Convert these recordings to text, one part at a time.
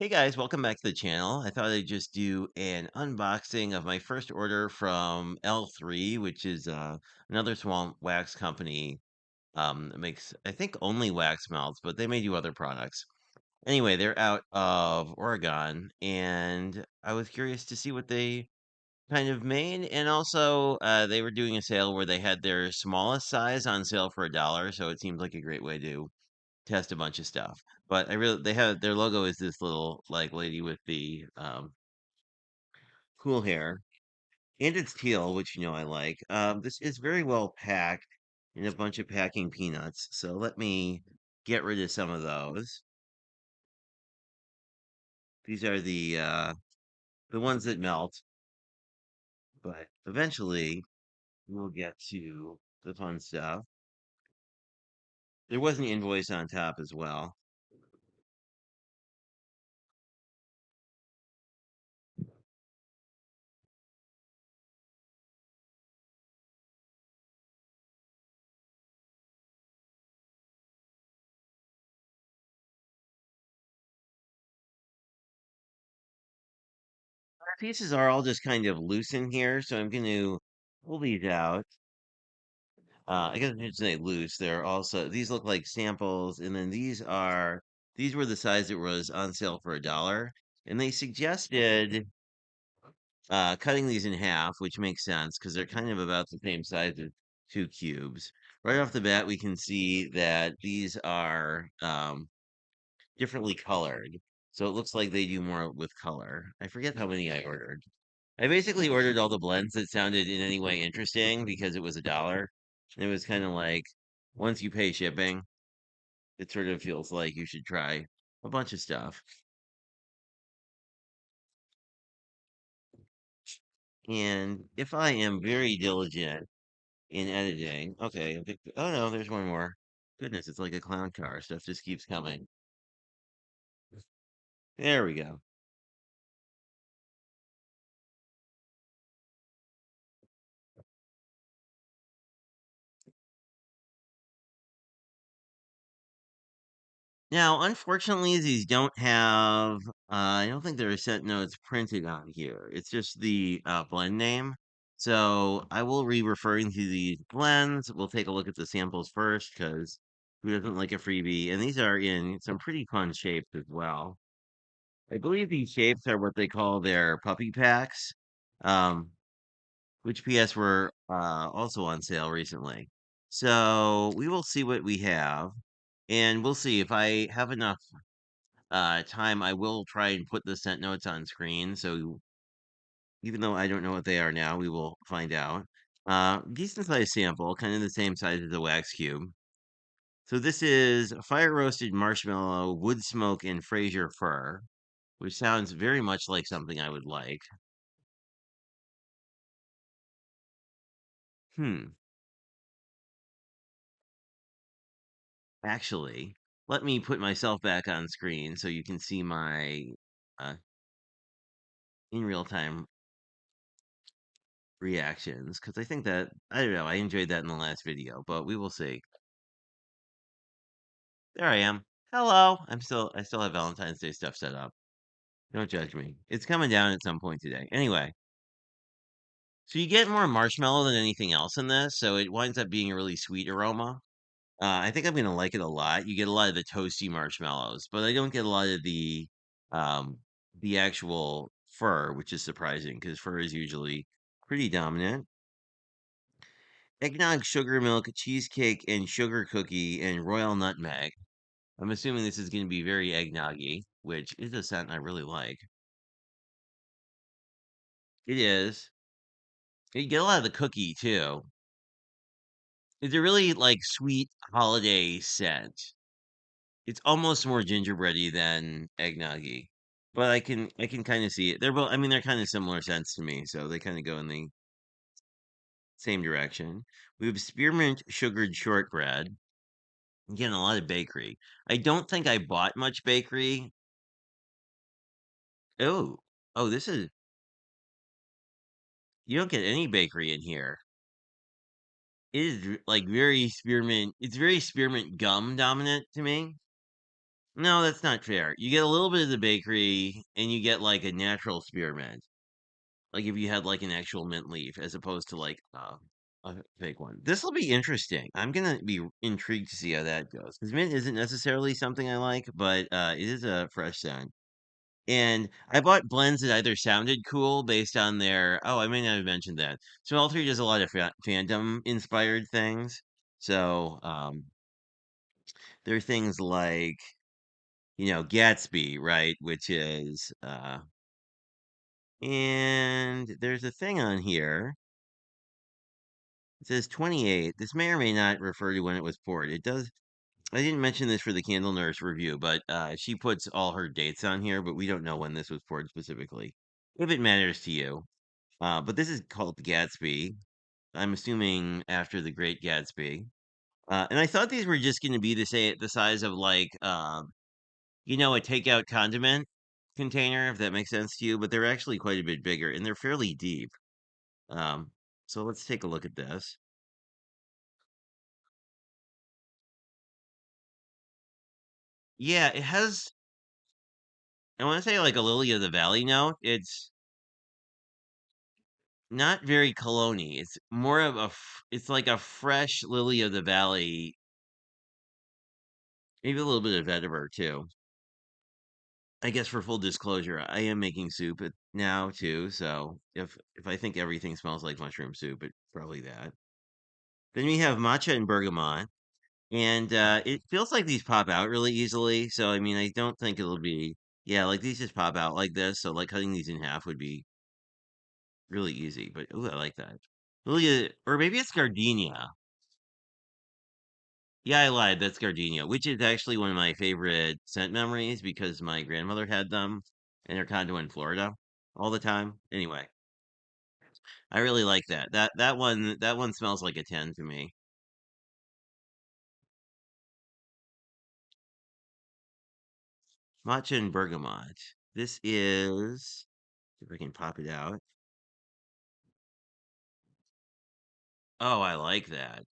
Hey guys, welcome back to the channel. I thought I'd just do an unboxing of my first order from L3, which is another small wax company. That makes, I think, only wax melts, but they may do other products. Anyway, they're out of Oregon, and I was curious to see what they kind of made. And also, they were doing a sale where they had their smallest size on sale for $1, so it seemed like a great way to test a bunch of stuff. But they have their logo is this little like lady with the cool hair, and it's teal, which I like. This is very well packed in a bunch of packing peanuts. So let me get rid of some of those. These are the ones that melt, but eventually we'll get to the fun stuff. There was an invoice on top as well. Pieces are all just kind of loose in here, so I'm going to pull these out. I guess I should say loose. They're also these look like samples, and then these were the size that was on sale for $1, and they suggested cutting these in half, which makes sense because they're kind of about the same size as two cubes. Right off the bat, we can see that these are differently colored, so it looks like they do more with color. I forget how many I ordered. I basically ordered all the blends that sounded in any way interesting because it was $1. And it was kind of like once you pay shipping, it sort of feels like you should try a bunch of stuff. And if I am very diligent in editing, okay, oh no, there's one more. Goodness, it's like a clown car. Stuff just keeps coming. There we go. Now, unfortunately, these don't have, I don't think there are set notes printed on here. It's just the blend name. So I will be referring to these blends. We'll take a look at the samples first because who doesn't like a freebie? And these are in some pretty fun shapes as well. I believe these shapes are what they call their puppy packs, um, which PS were also on sale recently. So we will see what we have. And we'll see if I have enough time, I will try and put the scent notes on screen. So even though I don't know what they are now, we will find out. Decent size sample, kind of the same size as the wax cube. So this is fire roasted marshmallow, wood smoke, and Fraser fir, which sounds very much like something I would like. Hmm. Actually, let me put myself back on screen so you can see my uh, in real time reactions because I think that I don't know, I enjoyed that in the last video, but we will see. There I am. Hello. I still have Valentine's Day stuff set up. Don't judge me. It's coming down at some point today. Anyway, so you get more marshmallow than anything else in this, so it winds up being a really sweet aroma. I think I'm gonna like it a lot. You get a lot of the toasty marshmallows, but I don't get a lot of um the actual fur, which is surprising because fur is usually pretty dominant. Eggnog, sugar milk, cheesecake, and sugar cookie, and royal nutmeg. I'm assuming this is going to be very eggnoggy, which is a scent I really like. It is. You get a lot of the cookie too. It's a really like sweet holiday scent. It's almost more gingerbready than eggnoggy, but I can kind of see it. They're both. I mean, they're kind of similar scents to me, so they kind of go in the same direction. We have spearmint sugared shortbread. Again, a lot of bakery. I don't think I bought much bakery. Oh, oh, this is you don't get any bakery in here. It is like very spearmint. It's very spearmint gum dominant to me. No, that's not fair. You get a little bit of the bakery, and you get like a natural spearmint. Like if you had like an actual mint leaf, as opposed to like a fake one. This will be interesting. I'm gonna be intrigued to see how that goes. Because mint isn't necessarily something I like, but it is a fresh scent. And I bought blends that either sounded cool based on their. Oh, I may not have mentioned that. So L3 does a lot of fandom inspired things. So there are things like Gatsby, right? Which is and there's a thing on here. It says 28. This may or may not refer to when it was poured. It does. I didn't mention this for the Candle Nurse review, but she puts all her dates on here, but we don't know when this was poured specifically. If it matters to you. But this is called Gatsby. I'm assuming after the Great Gatsby. And I thought these were just going to be the size of like, a takeout condiment container, if that makes sense to you. But they're actually quite a bit bigger, and they're fairly deep. Um, so let's take a look at this. Yeah, it has. I want to say like a lily of the valley note. It's not very cologne. It's more of it's like a fresh lily of the valley, maybe a little bit of vetiver too. I guess for full disclosure, I am making soup now too. So if I think everything smells like mushroom soup, it's probably that. Then we have matcha and bergamot, and it feels like these pop out really easily. So I mean, I don't think it'll be yeah, like these just pop out like this. So like cutting these in half would be really easy. But ooh, I like that. Lilia, or maybe it's gardenia. Yeah, I lied. That's gardenia, which is actually one of my favorite scent memories because my grandmother had them in her condo in Florida all the time. Anyway, I really like that. That one smells like a 10 to me. Matcha and bergamot. This is if I can pop it out. Oh, I like that.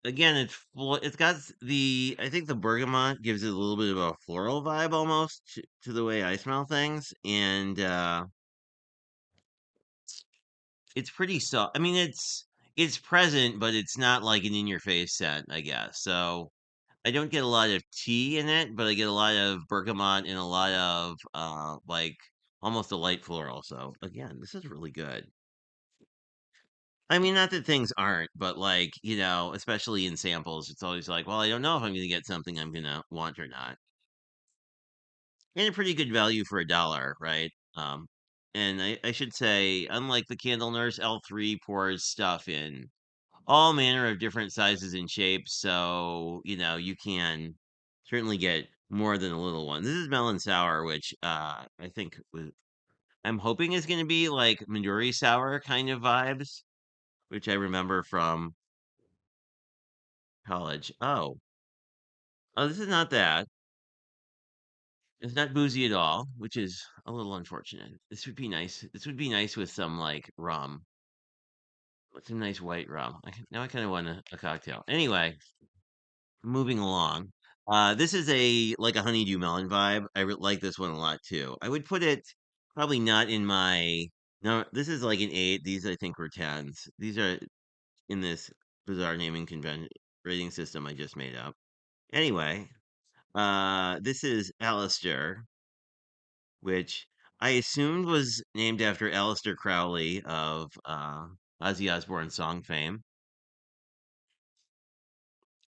Again, it's got the I think the bergamot gives it a little bit of a floral vibe almost to the way I smell things, and it's pretty soft. I mean, it's present, but it's not like an in your face scent, I guess. So I don't get a lot of tea in it, but I get a lot of bergamot and a lot of like almost a light floral. So again, this is really good. I mean, not that things aren't, but like, especially in samples, it's always like, well, I don't know if I'm gonna get something I'm gonna want or not. And a pretty good value for $1, right? And I should say, unlike the Candle Nurse, L3 pours stuff in all manner of different sizes and shapes. So, you can certainly get more than a little one. This is melon sour, which I think I'm hoping is going to be like Midori sour kind of vibes, which I remember from college. Oh, this is not that. It's not boozy at all, which is a little unfortunate. This would be nice. This would be nice with some like rum, with some nice white rum. Now I kind of want a cocktail. Anyway, moving along. This is a like a honeydew melon vibe. I like this one a lot too. I would put it probably not in my. No, this is like an 8. These I think were 10s. These are in this bizarre naming convention rating system I just made up. Anyway, this is Alistair, which I assumed was named after Aleister Crowley of Ozzy Osbourne song fame.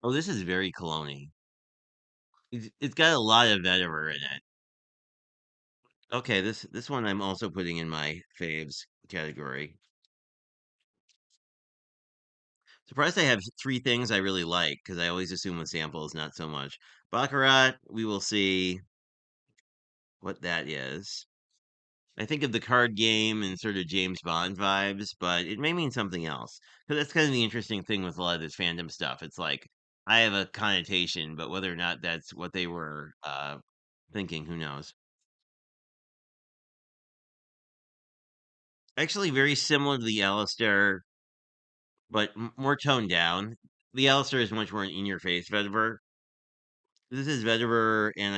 Oh, this is very cologne. It's got a lot of vetiver in it. Okay, this one I'm also putting in my faves category. Surprised I have 3 things I really like because I always assume with samples, not so much. Baccarat, we will see what that is. I think of the card game and sort of James Bond vibes, but it may mean something else. Because that's kind of the interesting thing with a lot of this fandom stuff. It's like I have a connotation, but whether or not that's what they were thinking, who knows? Actually, very similar to the Alistair, but more toned down. The Alistair is much more in your face vetiver. This is vetiver, and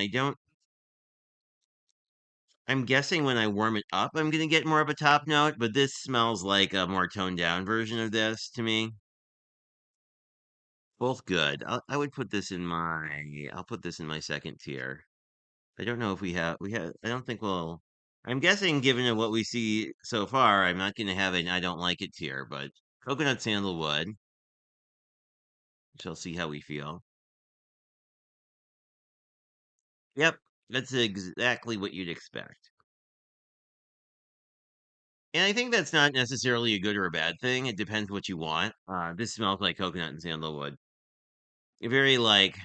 I'm guessing when I warm it up, I'm gonna get more of a top note, but this smells like a more toned down version of this to me. Both good. I would put this in I'll put this in my second tier. I don't know if I don't think I'm guessing given what we see so far, I'm not gonna have an I don't like it tier, but coconut sandalwood, shall see how we feel. Yep, that's exactly what you'd expect. And I think that's not necessarily a good or a bad thing. It depends what you want. This smells like coconut and sandalwood. Very like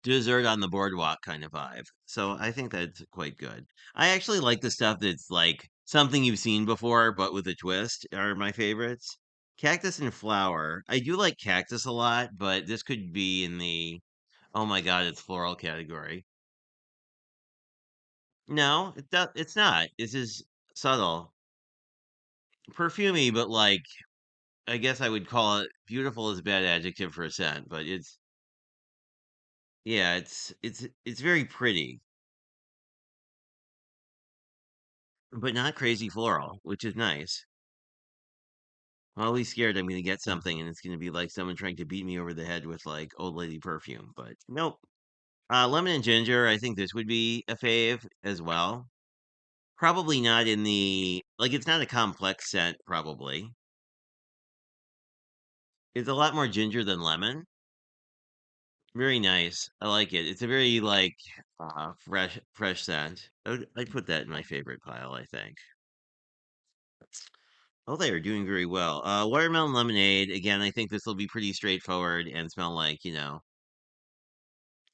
dessert on the boardwalk kind of vibe. So I think that's quite good. I actually like the stuff that's like something you've seen before, but with a twist are my favorites. Cactus and flower. I do like cactus a lot, but this could be in the oh my god, it's floral category. No, it's not. This is subtle. Perfumey, but like I guess I would call it beautiful is a bad adjective for a scent, but yeah, it's very pretty, but not crazy floral, which is nice. I'm always scared I'm gonna get something and it's gonna be like someone trying to beat me over the head with like old lady perfume, but nope. Lemon and ginger, I think this would be a fave as well. Probably not in the like it's not a complex scent, probably. It's a lot more ginger than lemon. Very nice. I like it. It's a very like fresh scent. I'd put that in my favorite pile, I think. Oh, they are doing very well. Watermelon lemonade. Again, I think this will be pretty straightforward and smell like,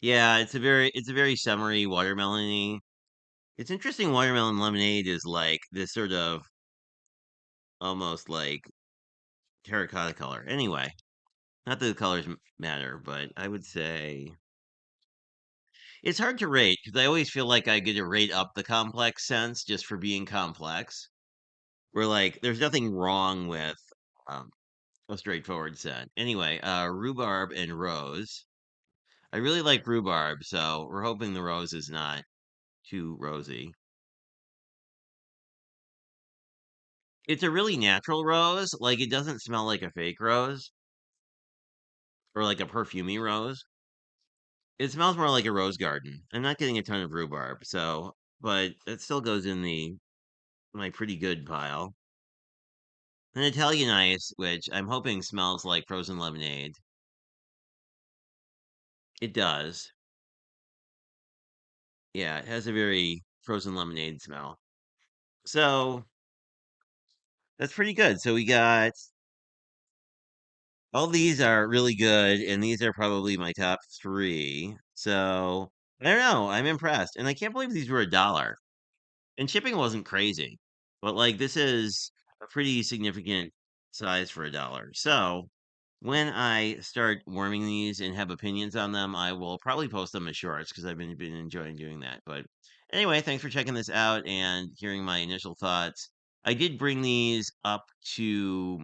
yeah, it's a very summery watermelony. It's interesting watermelon lemonade is like this sort of almost like terracotta color. Anyway, not that the colors matter, but I would say it's hard to rate because I always feel like I get to rate up the complex sense just for being complex. Where like there's nothing wrong with um, a straightforward scent. Anyway, rhubarb and rose. I really like rhubarb, so we're hoping the rose is not too rosy. It's a really natural rose. Like it doesn't smell like a fake rose or like a perfumey rose. It smells more like a rose garden. I'm not getting a ton of rhubarb, so but it still goes in the my pretty good pile. An Italian ice, which I'm hoping smells like frozen lemonade. It does. Yeah, it has a very frozen lemonade smell. So that's pretty good. So we got all these are really good, and these are probably my top three. So I don't know. I'm impressed. And I can't believe these were $1. And shipping wasn't crazy. But like this is a pretty significant size for $1. So when I start warming these and have opinions on them, I will probably post them as shorts because I've been enjoying doing that. But anyway, thanks for checking this out and hearing my initial thoughts. I did bring these up to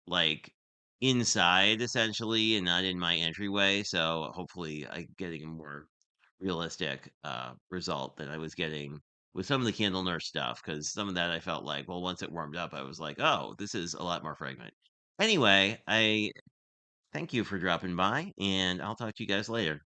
like inside essentially and not in my entryway, so hopefully I'm getting a more realistic result than I was getting with some of the Candle Nurse stuff because some of that I felt like, well, once it warmed up, I was like, oh, this is a lot more fragrant. Anyway, I thank you for dropping by, and I'll talk to you guys later.